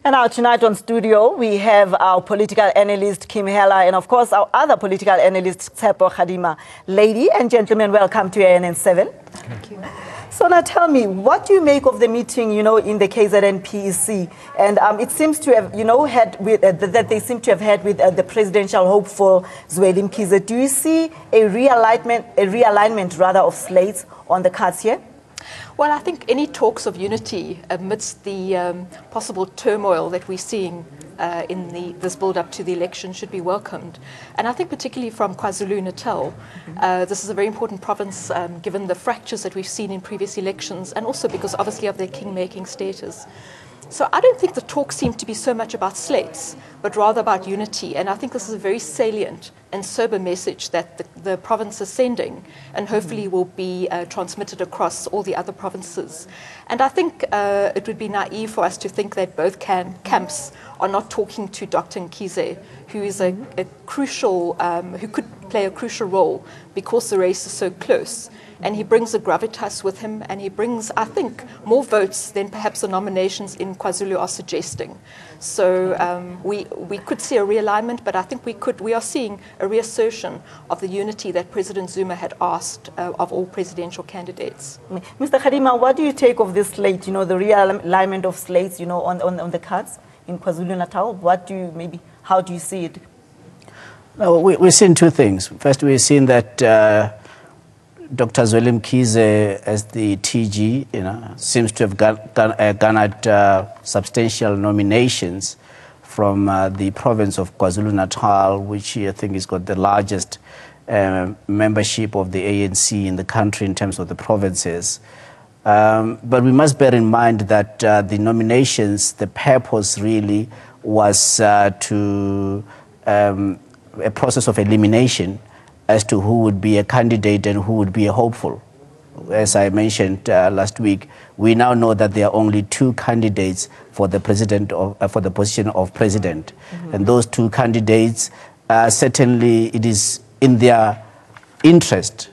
And now tonight on studio, we have our political analyst, Kim Hela, and of course, our other political analyst, Tsepo Khadima. Ladies and gentlemen, welcome to ANN7. Thank you. So now tell me, what do you make of the meeting, in the KZN PEC? And it seems to have, had with, that they seem to have had with the presidential hopeful Zweli Mkhize. Do you see a realignment rather of slates on the cards here? Well, I think any talks of unity amidst the possible turmoil that we're seeing in this build-up to the election should be welcomed. And I think particularly from KwaZulu-Natal, this is a very important province given the fractures that we've seen in previous elections and also because obviously of their king-making status. So I don't think the talks seem to be so much about slates, but rather about unity. And I think this is a very salient and sober message that the province is sending and hopefully will be transmitted across all the other provinces. And I think it would be naive for us to think that both camps are not talking to Dr. Mkhize, who is a crucial, who could play a crucial role because the race is so close. And he brings a gravitas with him, and he brings, I think, more votes than perhaps the nominations in KwaZulu are suggesting. So we could see a realignment, but I think we are seeing a reassertion of the unity that President Zuma had asked of all presidential candidates. Mr. Khadima, what do you take of this slate, the realignment of slates, on the cards in KwaZulu-Natal? How do you see it? No, we've seen two things. First, we've seen that Dr. Zweli Mkhize, as the TG, seems to have garnered substantial nominations from the province of KwaZulu-Natal, which I think has got the largest membership of the ANC in the country in terms of the provinces. But we must bear in mind that the nominations, the purpose really was to a process of elimination as to who would be a candidate and who would be a hopeful. As I mentioned last week, we now know that there are only two candidates for the for the position of president. And those two candidates, certainly it is in their interest,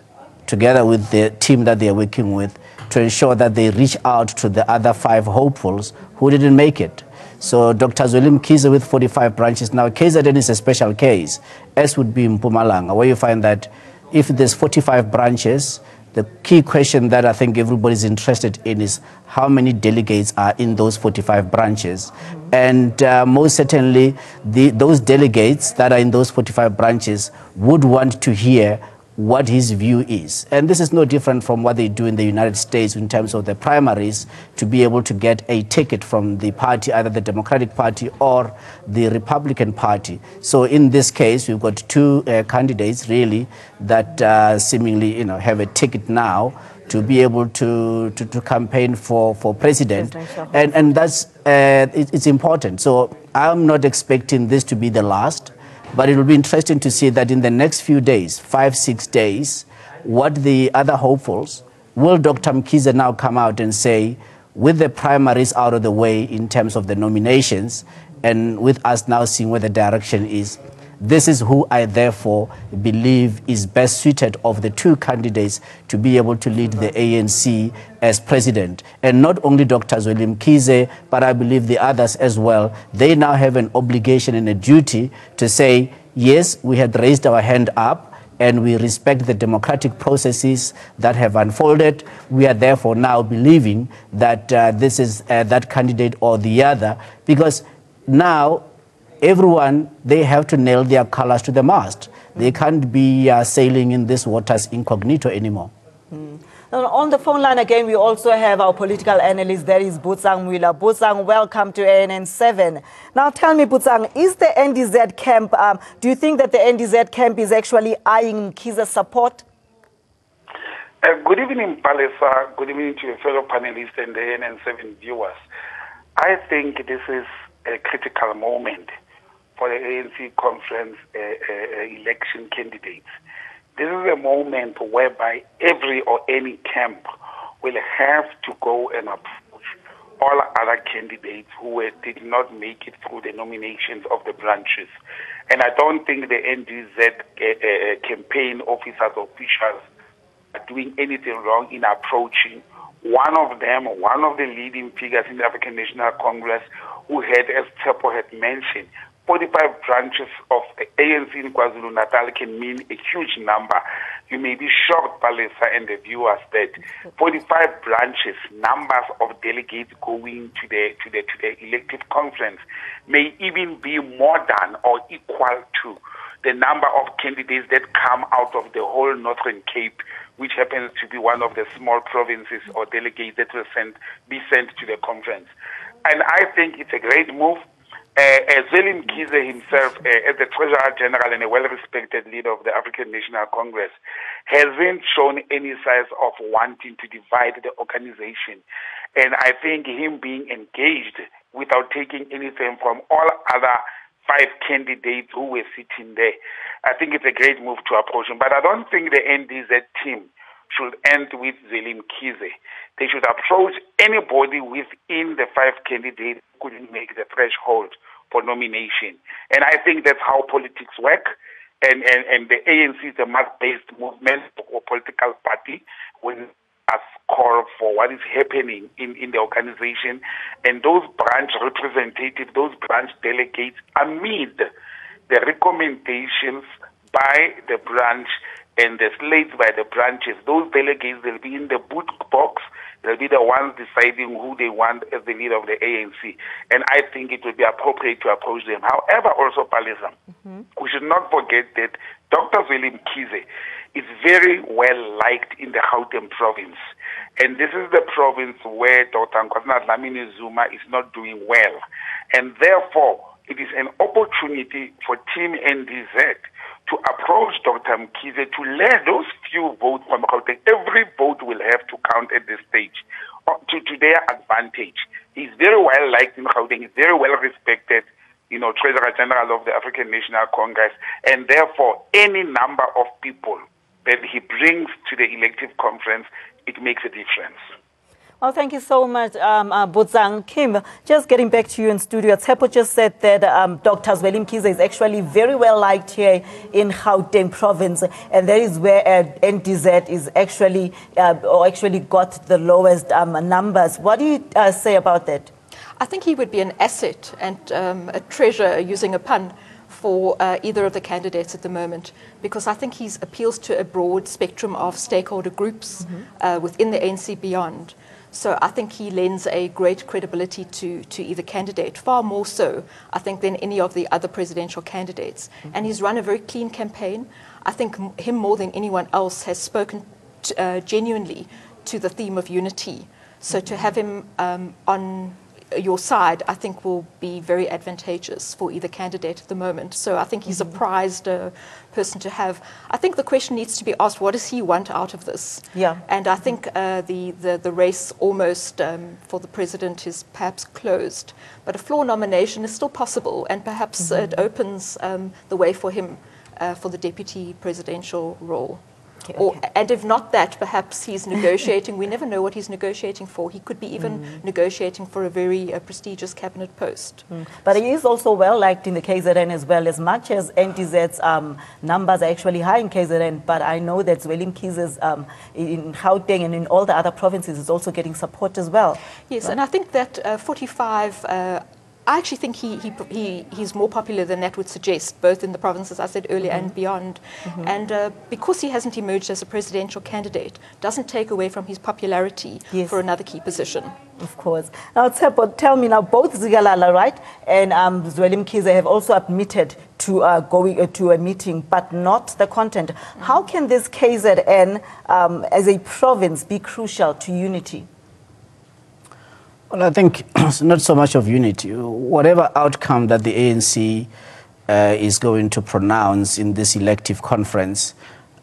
together with the team that they are working with, to ensure that they reach out to the other 5 hopefuls who didn't make it. So Dr. Zweli Mkhize with 45 branches. Now, KZN is a special case, as would be in Mpumalanga, where you find that if there's 45 branches, the key question that I think everybody's interested in is how many delegates are in those 45 branches. And most certainly, those delegates that are in those 45 branches would want to hear what his view is. And this is no different from what they do in the United States in terms of the primaries, to be able to get a ticket from the party, either the Democratic Party or the Republican Party. So in this case, we've got 2 candidates really that seemingly have a ticket now to be able to campaign for president. And that's it's important. So I'm not expecting this to be the last. But it will be interesting to see that in the next few days, 5-6 days, what the other hopefuls, will Dr. Mkhize now come out and say, with the primaries out of the way in terms of the nominations, and with us now seeing where the direction is, this is who I therefore believe is best suited of the 2 candidates to be able to lead the ANC as president. And not only Dr. Zweli Mkhize, but I believe the others as well. They now have an obligation and a duty to say, yes, we had raised our hand up and we respect the democratic processes that have unfolded. We are therefore now believing that this is that candidate or the other, because now everyone, they have to nail their colors to the mast. They can't be sailing in these waters incognito anymore. On the phone line again, we also have our political analyst, there is Butsang Mwila. Butsang, welcome to ANN7. Now tell me, Butsang, is the NDZ camp, do you think that the NDZ camp is actually eyeing Mkhize's support? Good evening, Palesa. Good evening to your fellow panelists and the ANN7 viewers. I think this is a critical moment for the ANC conference election candidates. This is a moment whereby every or any camp will have to go and approach all other candidates who did not make it through the nominations of the branches. And I don't think the NDZ campaign officers, officials are doing anything wrong in approaching one of them, one of the leading figures in the African National Congress, who had, as Tsepo had mentioned, 45 branches of ANC in KwaZulu-Natal can mean a huge number. You may be shocked, Palesa and the viewers, that 45 branches, numbers of delegates going to the elective conference may even be more than or equal to the number of candidates that come out of the whole Northern Cape, which happens to be one of the small provinces or delegates that will be sent to the conference. And I think it's a great move. Zweli Mkhize himself, as the Treasurer General and a well-respected leader of the African National Congress, hasn't shown any signs of wanting to divide the organization. And I think him being engaged without taking anything from all other 5 candidates who were sitting there, I think it's a great move to approach him. But I don't think the NDZ team should end with Zweli Mkhize. They should approach anybody within the 5 candidates who couldn't make the threshold for nomination. And I think that's how politics work. And the ANC is a mass-based movement or political party when us call for what is happening in the organization. And those branch representatives, those branch delegates, amid the recommendations by the branch and the slates by the branches, those delegates will be in the boot box. They'll be the ones deciding who they want as the leader of the ANC. And I think it would be appropriate to approach them. However, also, Palesa, we should not forget that Dr. Zweli Mkhize is very well liked in the Gauteng province. And this is the province where Dr. Nkosazana Dlamini Zuma is not doing well. And therefore, it is an opportunity for Team NDZ to approach Dr. Mkhize to let those few votes from Gauteng. Every vote will have to count at this stage to their advantage. He's very well liked in Gauteng. He's very well respected, Treasurer General of the African National Congress. And therefore, any number of people that he brings to the elective conference, it makes a difference. Well, thank you so much, Botsang. Kim, just getting back to you in studio, Tsepo just said that Dr. Zweli Mkhize is actually very well liked here in Gauteng province, and that is where NDZ is actually got the lowest numbers. What do you say about that? I think he would be an asset and a treasure, using a pun, for either of the candidates at the moment, because I think he appeals to a broad spectrum of stakeholder groups within the ANC beyond. So I think he lends a great credibility to either candidate, far more so, I think, than any of the other presidential candidates. And he's run a very clean campaign. I think him more than anyone else has spoken genuinely to the theme of unity. So to have him on your side, I think, will be very advantageous for either candidate at the moment. So I think he's a prized person to have. I think the question needs to be asked, what does he want out of this? Yeah. And I think the race almost for the president is perhaps closed. But a floor nomination is still possible, and perhaps it opens the way for him for the deputy presidential role. Okay. And if not that, perhaps he's negotiating. We never know what he's negotiating for. He could be even negotiating for a very prestigious cabinet post. But he is also well liked in the KZN as well, as much as NDZ's numbers are actually high in KZN. But I know that Zweli Mkhize's in Gauteng and in all the other provinces is also getting support as well. Yes, right? And I think that 45... I actually think he's more popular than that would suggest, both in the provinces, I said earlier, and beyond. And because he hasn't emerged as a presidential candidate, doesn't take away from his popularity for another key position. Of course. Now, Tsepo, tell me now, both Zikalala, right, and Zweli Mkhize have also admitted to going to a meeting, but not the content. How can this KZN, as a province, be crucial to unity? Well, I think it's not so much of unity. Whatever outcome that the ANC is going to pronounce in this elective conference,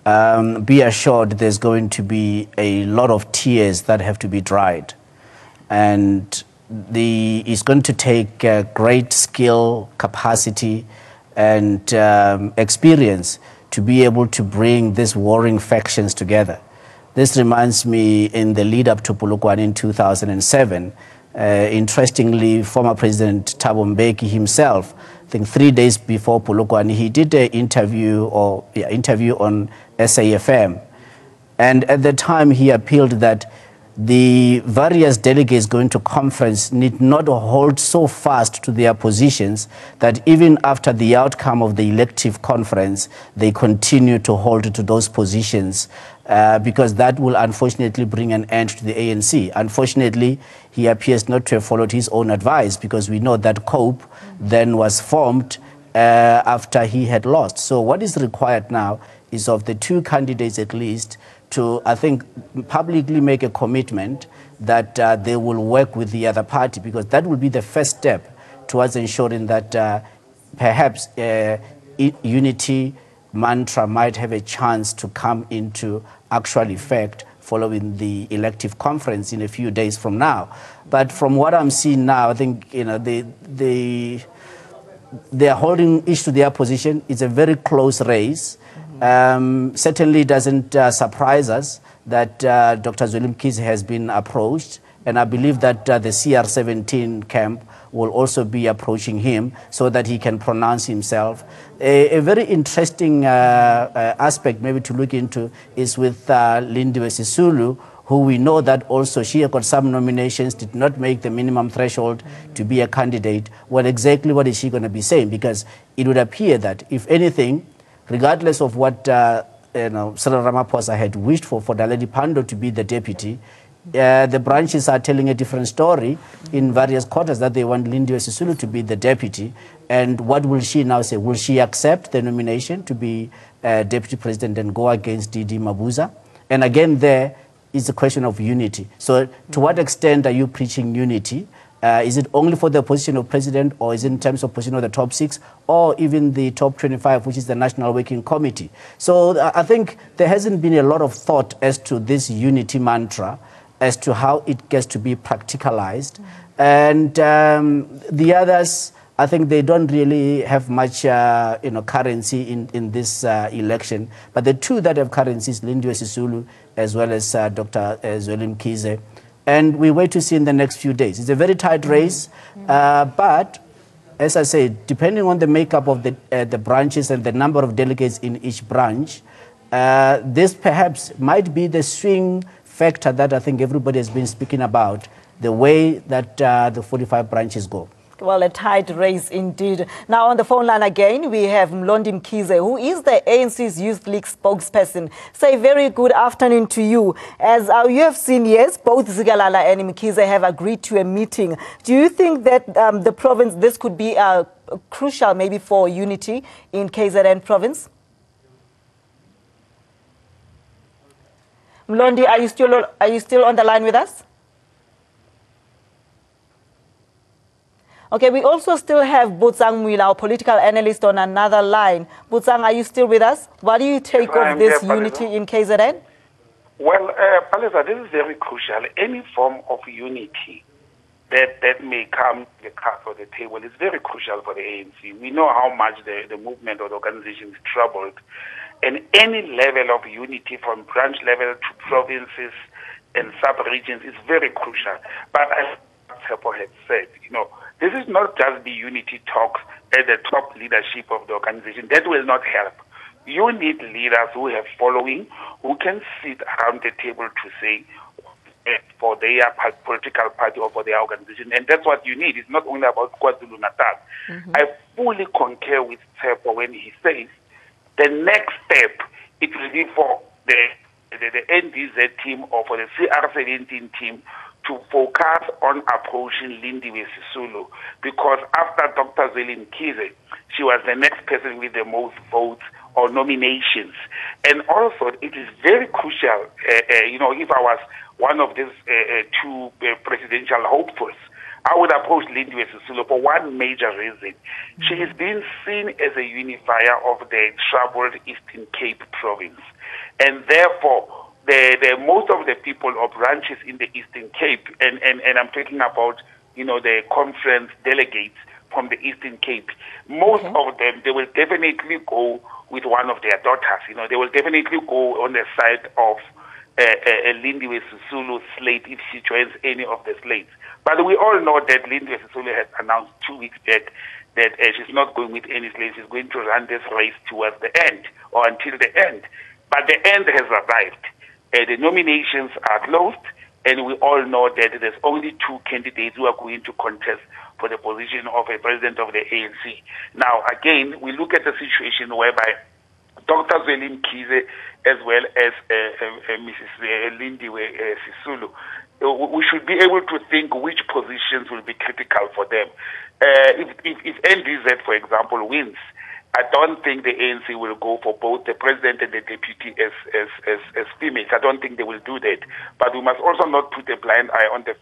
be assured there's going to be a lot of tears that have to be dried. And it's going to take great skill, capacity, and experience to be able to bring these warring factions together. This reminds me in the lead up to Polokwane in 2007, interestingly, former President Thabo Mbeki himself, I think 3 days before Polokwane, he did an interview on SAFM. And at the time, he appealed that the various delegates going to conference need not hold so fast to their positions that even after the outcome of the elective conference, they continue to hold to those positions, because that will unfortunately bring an end to the ANC. Unfortunately, he appears not to have followed his own advice, because we know that COPE then was formed after he had lost. So what is required now is of the two candidates at least to, I think, publicly make a commitment that they will work with the other party, because that will be the first step towards ensuring that perhaps unity mantra might have a chance to come into actual effect following the elective conference in a few days from now. But from what I'm seeing now, I think they are holding each to their position. It's a very close race. Certainly doesn't surprise us that Dr. Zweli Mkhize has been approached, and I believe that the CR17 camp will also be approaching him so that he can pronounce himself. A very interesting aspect maybe to look into is with Lindiwe Sisulu, who we know that also she got some nominations, did not make the minimum threshold to be a candidate. Well, exactly what is she going to be saying? Because it would appear that, if anything, regardless of what Cyril Ramaphosa had wished for Daledi Pandor to be the deputy, the branches are telling a different story in various quarters, that they want Lindiwe Sisulu to be the deputy. And what will she now say? Will she accept the nomination to be deputy president and go against Didi Mabuza? And again, there is a question of unity. So to what extent are you preaching unity? Is it only for the position of president, or is it in terms of position of the top 6, or even the top 25, which is the National Working Committee? So I think there hasn't been a lot of thought as to this unity mantra, as to how it gets to be practicalized. And the others, I think they don't really have much currency in this election. But the two that have currency is Lindiwe Sisulu as well as Dr. Zweli Mkhize. And we wait to see in the next few days. It's a very tight race, but as I say, depending on the makeup of the branches and the number of delegates in each branch, this perhaps might be the swing factor that I think everybody has been speaking about, the way that the 45 branches go. Well, a tight race indeed. Now on the phone line again, we have Mkhize, who is the ANC's Youth League spokesperson. Say very good afternoon to you. As you have seen, yes, both Zikalala and Mkhize have agreed to a meeting. Do you think that the province, this could be crucial maybe for unity in KZN province? Mlondi, are you still on the line with us? Okay, we also still have Botsang Mwila, our political analyst, on another line. Botsang, are you still with us? What do you take of this unity in KZN? Well, Palisa, this is very crucial. Any form of unity that may come to the cards or the table is very crucial for the ANC. We know how much the movement or the organization is troubled. And any level of unity from branch level to provinces and sub-regions is very crucial. But as Tsepo had said, this is not just the unity talks at the top leadership of the organization. That will not help. You need leaders who have following, who can sit around the table to say for their political party or for their organization. And that's what you need. It's not only about KwaZulu-Natal. I fully concur with Tsepo when he says the next step, it will be for the NDZ team or for the CR17 team to focus on approaching Lindiwe Sisulu, because after Dr. Zweli Mkhize, she was the next person with the most votes or nominations. And also, it is very crucial, if I was one of these two presidential hopefuls, I would approach Lindiwe Sisulu for one major reason. She is being seen as a unifier of the troubled Eastern Cape province. And therefore, most of the people or branches in the Eastern Cape, and I'm talking about, the conference delegates from the Eastern Cape, most of them, they will definitely go with one of their daughters. They will definitely go on the side of a Lindiwe Sisulu slate if she joins any of the slates. But we all know that Lindiwe Sisulu has announced 2 weeks back that she's not going with any slate. She's going to run this race towards the end or until the end. But the end has arrived. The nominations are closed, And we all know that there's only two candidates who are going to contest for the position of a president of the ANC. Now, again, we look at the situation whereby Dr. Zweli Mkhize as well as Mrs. Lindiwe Sisulu, we should be able to think which positions will be critical for them. If NDZ, for example, wins, I don't think the ANC will go for both the president and the deputy as females. I don't think they will do that. But we must also not put a blind eye on the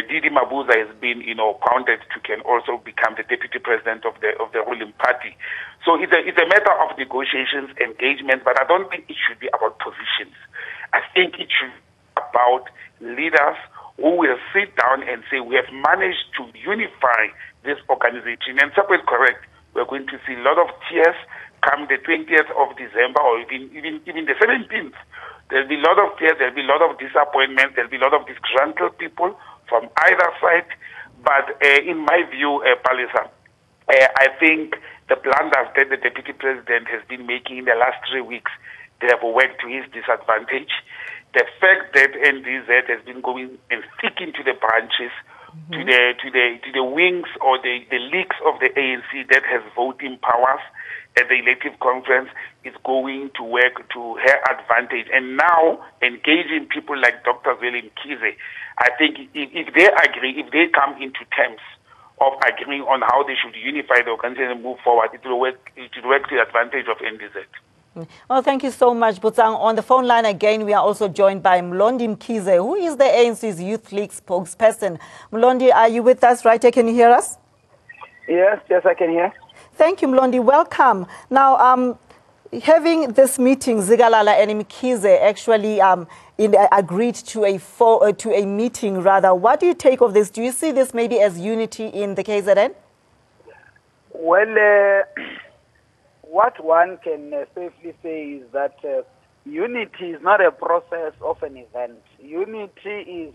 Didi Mabuza has been, pounded to can also become the deputy president of the ruling party. So it's a matter of negotiations, engagement, but I don't think it should be about positions. I think it should be about leaders who will sit down and say, we have managed to unify this organization. And separate correct, we're going to see a lot of tears come the 20th of December or even the 17th. There'll be a lot of tears, there'll be a lot of disappointment, there'll be a lot of disgruntled people from either side. But in my view, Palisa, I think the blunders that the deputy president has been making in the last 3 weeks, they have worked to his disadvantage. The fact that NDZ has been going and sticking to the branches, to the wings or the leaks of the ANC that has voting powers at the elective conference is going to work to her advantage. And now engaging people like Dr. Zweli Mkhize, I think if they agree, if they come into terms of agreeing on how they should unify the organization and move forward, it will work to the advantage of NDZ. Well, thank you so much, Butsang. On the phone line again, we are also joined by Mlondi Mkhize, who is the ANC's Youth League spokesperson. Mlondi, are you with us right here? Can you hear us? Yes, I can hear. Thank you, Mlondi. Welcome. Now, having this meeting, Zikalala and Mkhize actually agreed to a meeting, rather. What do you take of this? Do you see this maybe as unity in the KZN? Well, what one can safely say is that unity is not a process of an event. Unity is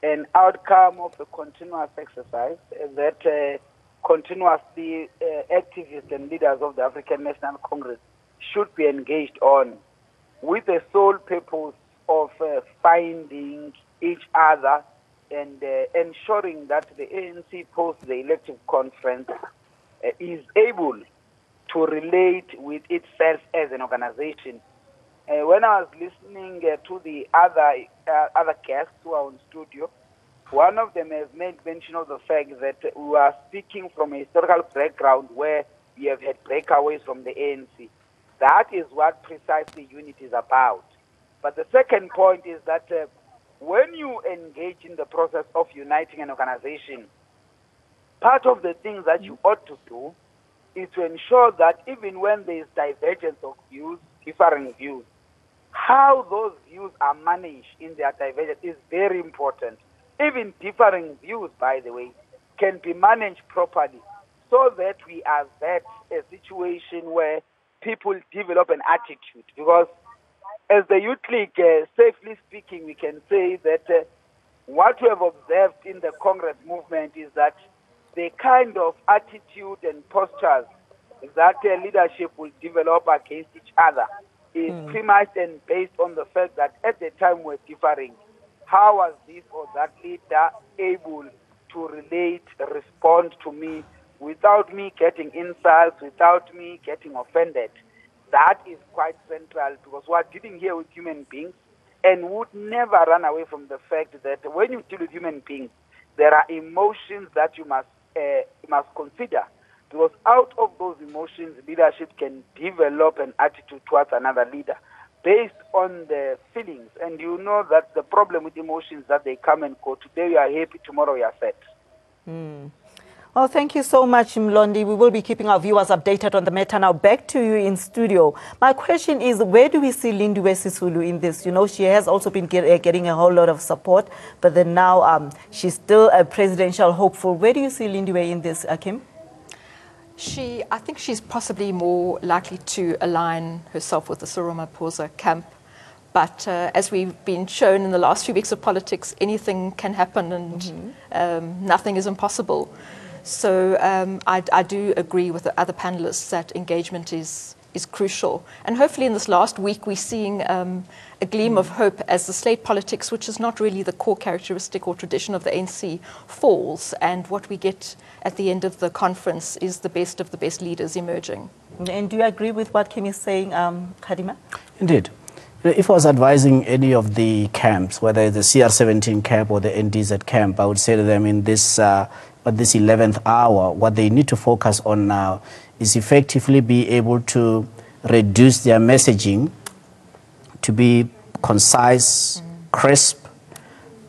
an outcome of a continuous exercise that continuously activists and leaders of the African National Congress should be engaged on, with the sole purpose of finding each other and ensuring that the ANC post the elective conference is able to relate with itself as an organization. When I was listening to the other guests who are on studio, one of them has made mention of the fact that we are speaking from a historical background where we have had breakaways from the ANC. That is what precisely unity is about. But the second point is that when you engage in the process of uniting an organization, part of the things that you ought to do is to ensure that even when there is divergence of views, differing views, how those views are managed in their divergence is very important. Even differing views, by the way, can be managed properly so that we avert a situation where people develop an attitude. Because as the Youth League, safely speaking, we can say that what we have observed in the Congress movement is that the kind of attitude and postures that leadership will develop against each other is premised and based on the fact that at the time we're differing, how was this or that leader able to relate, respond to me without me getting insults, without me getting offended? That is quite central, because we're dealing here with human beings and would never run away from the fact that when you deal with human beings, there are emotions that you must consider, because out of those emotions, leadership can develop an attitude towards another leader based on the feelings. And you know that the problem with emotions that they come and go. Today you are happy, tomorrow you are sad. Well, thank you so much, Mlondi. We will be keeping our viewers updated on the matter. Now, back to you in studio. My question is, where do we see Lindiwe Sisulu in this? You know, she has also been getting a whole lot of support, but then now she's still a presidential hopeful. Where do you see Lindiwe in this, Akim? I think she's possibly more likely to align herself with the Cyril Ramaphosa camp. But as we've been shown in the last few weeks of politics, anything can happen and nothing is impossible. So I do agree with the other panelists that engagement is is crucial. And hopefully in this last week we're seeing a gleam of hope as the slate politics, which is not really the core characteristic or tradition of the ANC, falls, and what we get at the end of the conference is the best of the best leaders emerging. And do you agree with what Kim is saying, Khadima? Indeed. If I was advising any of the camps, whether the CR17 camp or the NDZ camp, I would say to them in this, at this 11th hour, what they need to focus on now is effectively be able to reduce their messaging to be concise, crisp,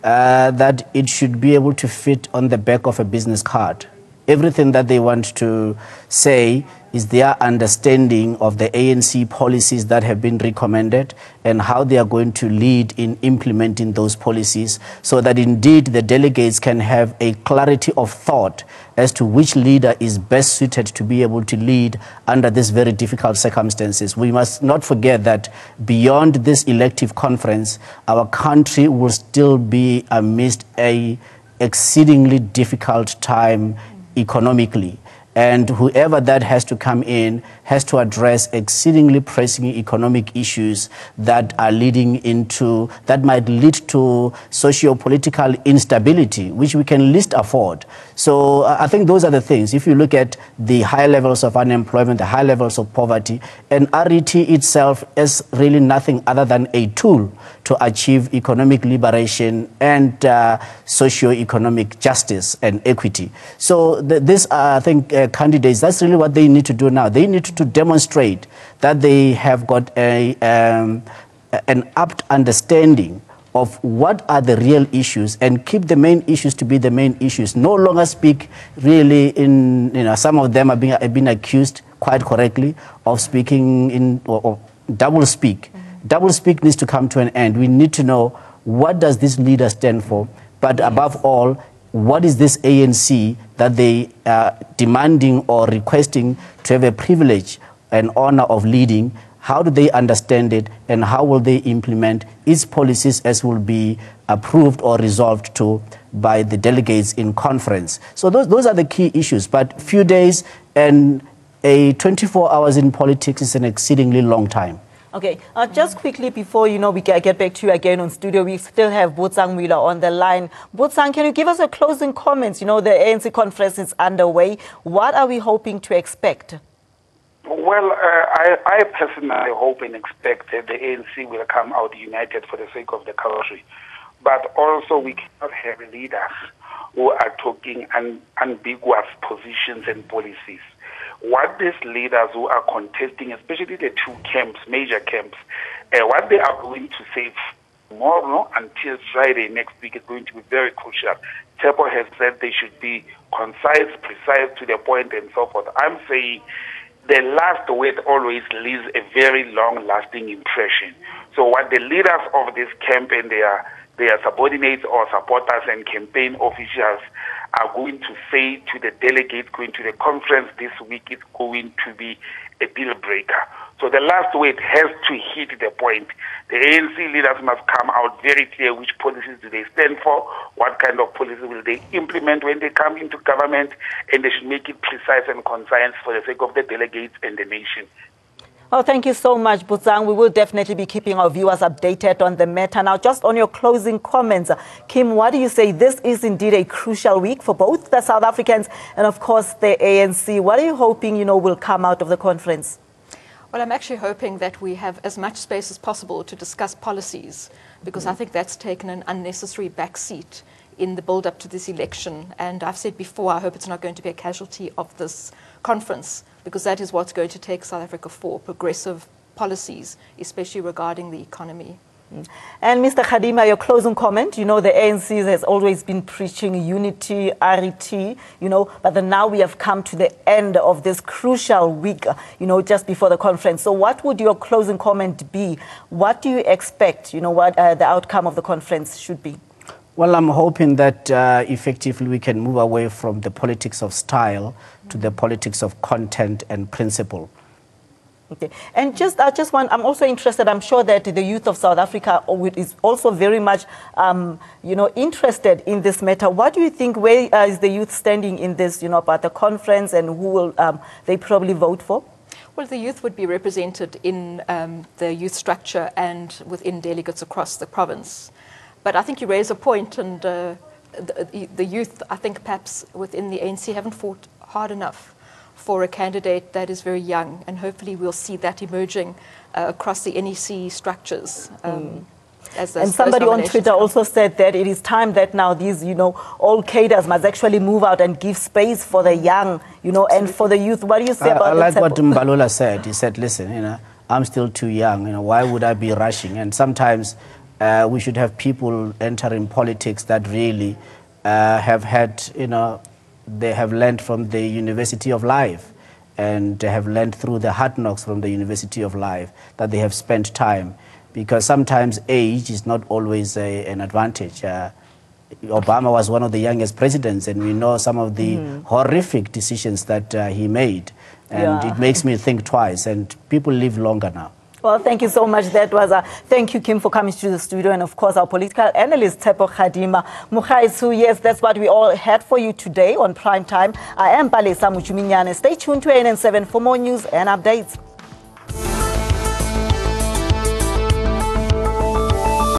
that it should be able to fit on the back of a business card. Everything that they want to say is their understanding of the ANC policies that have been recommended and how they are going to lead in implementing those policies, so that indeed the delegates can have a clarity of thought as to which leader is best suited to be able to lead under these very difficult circumstances. We must not forget that beyond this elective conference, our country will still be amidst an exceedingly difficult time economically. And whoever that has to come in has to address exceedingly pressing economic issues that are leading into, that might lead to socio-political instability, which we can least afford. So I think those are the things. If you look at the high levels of unemployment, the high levels of poverty, and RET itself is really nothing other than a tool to achieve economic liberation and socio-economic justice and equity. So this, I think, candidates, that's really what they need to do now. They need to demonstrate that they have got an apt understanding of what are the real issues and keep the main issues to be the main issues. No longer speak really in, some of them have been accused quite correctly of speaking in, or double speak. Double speak needs to come to an end. We need to know, what does this leader stand for? But above all, what is this ANC that they are demanding or requesting to have a privilege and honor of leading? How do they understand it, and how will they implement its policies as will be approved or resolved to by the delegates in conference? So those are the key issues. But few days and 24 hours in politics is an exceedingly long time. Okay, just quickly before, we get back to you again on studio, we still have Botsang Wheeler on the line. Botsang, can you give us a closing comments? The ANC conference is underway. What are we hoping to expect? Well, I personally hope and expect that the ANC will come out united for the sake of the country. But also we cannot have leaders who are talking ambiguous positions and policies. What these leaders who are contesting, especially the two camps, major camps, what they are going to say tomorrow until Friday next week is going to be very crucial. Tepo has said they should be concise, precise, to the point, and so forth. I'm saying the last word always leaves a very long-lasting impression. So what the leaders of this camp and their subordinates or supporters and campaign officials are going to say to the delegates going to the conference this week is going to be a deal breaker. So the last word has to hit the point. The ANC leaders must come out very clear which policies do they stand for, what kind of policies will they implement when they come into government, and they should make it precise and concise for the sake of the delegates and the nation. Oh, thank you so much, Botsang. We will definitely be keeping our viewers updated on the matter. Now, just on your closing comments, Kim, what do you say? This is indeed a crucial week for both the South Africans and, of course, the ANC. What are you hoping, will come out of the conference? Well, I'm actually hoping that we have as much space as possible to discuss policies, because I think that's taken an unnecessary backseat in the build-up to this election. And I've said before, I hope it's not going to be a casualty of this conference, because that is what's going to take South Africa for progressive policies, especially regarding the economy. And Mr. Khadima, your closing comment, the ANC has always been preaching unity, RET, but then now we have come to the end of this crucial week, just before the conference. So what would your closing comment be? What do you expect, what the outcome of the conference should be? Well, I'm hoping that effectively we can move away from the politics of style to the politics of content and principle. Okay. And I'm also interested, I'm sure that the youth of South Africa is also very much, interested in this matter. What do you think, where is the youth standing in this, about the conference, and who will they probably vote for? Well, the youth would be represented in the youth structure and within delegates across the province. But I think you raise a point, and the youth, I think perhaps within the ANC haven't fought hard enough for a candidate that is very young, and hopefully we'll see that emerging across the NEC structures. And somebody on Twitter also said that it is time that now these, old cadres must actually move out and give space for the young, and for the youth. What do you say about that? I like what Mbalula said. He said, listen, I'm still too young. Why would I be rushing? And sometimes we should have people entering politics that really have had, they have learned from the University of Life, and they have learned through the hard knocks from the University of Life, that they have spent time. Because sometimes age is not always an advantage. Obama was one of the youngest presidents, and we know some of the horrific decisions that he made. And it makes me think twice, and people live longer now. Well, thank you so much. That was thank you, Kim, for coming to the studio, and of course our political analyst, Tepo Khadima. Mkhize, yes, that's what we all had for you today on Prime Time. I am Palesa Muchuminyane. Stay tuned to ANN7 for more news and updates.